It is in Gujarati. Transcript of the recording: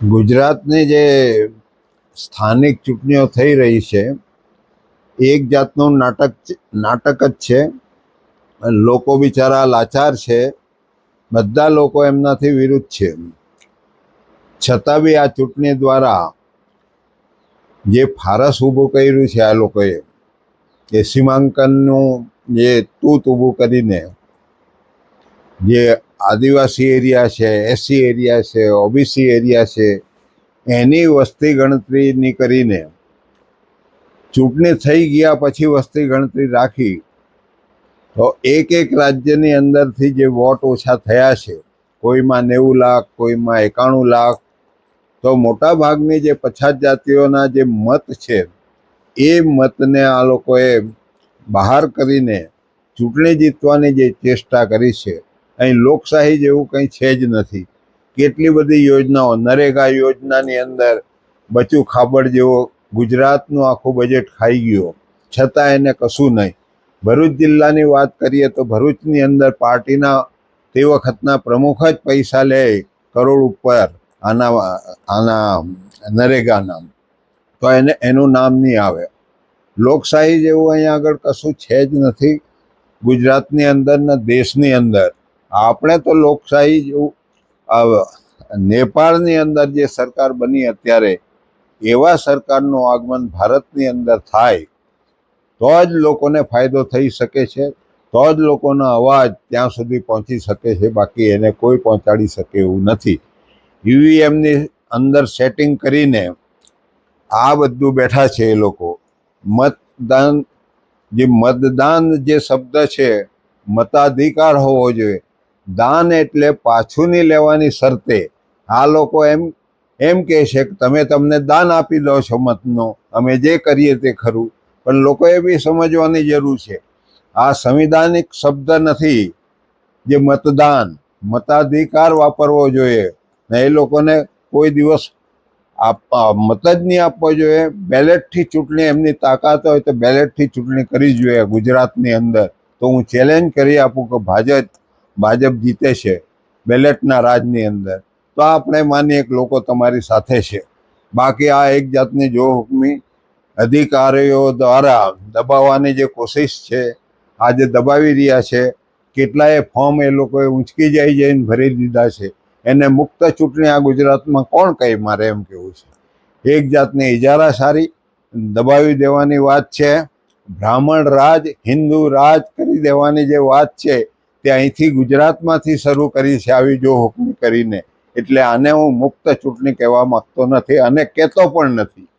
ગુજરાતની જે સ્થાનિક ચૂંટણીઓ થઈ રહી છે એક જાતનું નાટક જ છે. લોકો બિચારા લાચાર છે, બધા લોકો એમનાથી વિરુદ્ધ છે. છતાં બી આ ચૂંટણી દ્વારા જે ફારસ ઊભું કર્યું છે આ લોકોએ, એ સીમાંકનનું જે તૂત ઊભું કરીને જે આદિવાસી એરિયા છે, એસસી એરિયા છે, ઓબીસી એરિયા છે, એની વસ્તી ગણતરીની કરીને ચૂંટણી થઈ ગયા પછી વસ્તી ગણતરી રાખી તો એક રાજ્યની અંદરથી જે વોટ ઓછા થયા છે, કોઈમાં 90 લાખ, કોઈમાં 91 લાખ, તો મોટા ભાગની જે પછાત જાતિઓના જે મત છે એ મતને આ લોકોએ બહાર કરીને ચૂંટણી જીતવાની જે ચેષ્ટા કરી છે. અહીં લોકશાહી જેવું કંઈ છે જ નથી. કેટલી બધી યોજનાઓ, નરેગા યોજનાની અંદર બચું ખાબડ જેવો ગુજરાતનું આખું બજેટ ખાઈ ગયો, છતાં એને કશું નહીં. ભરૂચ જિલ્લાની વાત કરીએ તો ભરૂચની અંદર પાર્ટીના તે વખતના પ્રમુખ જ પૈસા લે કરોડ ઉપર આના નરેગાના, તો એનું નામ નહીં આવે. લોકશાહી જેવું અહીંયા આગળ કશું છે જ નથી ગુજરાતની અંદર ને દેશની અંદર. આપણે તો લોકશાહી જેવું નેપાળની અંદર જે સરકાર બની અત્યારે, એવા સરકારનું આગમન ભારતની અંદર થાય તો જ લોકોને ફાયદો થઈ શકે છે, તો જ લોકોનો અવાજ ત્યાં સુધી પહોંચી શકે છે. બાકી એને કોઈ પહોંચાડી શકે એવું નથી. ઈવીએમની અંદર સેટિંગ કરીને આ બધું બેઠા છે એ લોકો. મતદાન જે શબ્દ છે, મતાધિકાર હોવો જોઈએ. દાન એટલે પાછું નહીં લેવાની શરતે આ લોકો એમ કહે છે કે તમને દાન આપી દો છો મતનો, અમે જે કરીએ તે ખરું. પણ લોકોએ બી સમજવાની જરૂર છે, આ સંવિધાનિક શબ્દ નથી. જે મતાધિકાર વાપરવો જોઈએ ને એ લોકોને કોઈ દિવસ મત જ નહીં આપવો જોઈએ. બેલેટથી ચૂંટણી એમની તાકાત હોય તો બેલેટથી ચૂંટણી કરવી જોઈએ ગુજરાતની અંદર. તો હું ચેલેન્જ કરી આપું કે ભાજપ જીતે છે બેલેટના રાજની અંદર, તો આપણે માનીએ કે લોકો તમારી સાથે છે. બાકી આ એક જાતની જો હુકમી અધિકારીઓ દ્વારા દબાવવાની જે કોશિશ છે, આજે દબાવી રહ્યા છે. કેટલાય ફોર્મ એ લોકોએ ઊંચકી જઈને ભરી દીધા છે. એને મુક્ત ચૂંટણી આ ગુજરાતમાં કોણ કહે? મારે એમ કહેવું છે. એક જાતની ઇજારાશારી દબાવી દેવાની વાત છે. બ્રાહ્મણ રાજ, હિન્દુ રાજ કરી દેવાની જે વાત છે તે અહીંથી ગુજરાતમાંથી શરૂ કરી છે, આવી જો હુકમી કરીને. એટલે આને હું મુક્ત ચૂંટણી કહેવા માંગતો નથી અને કહેતો પણ નથી.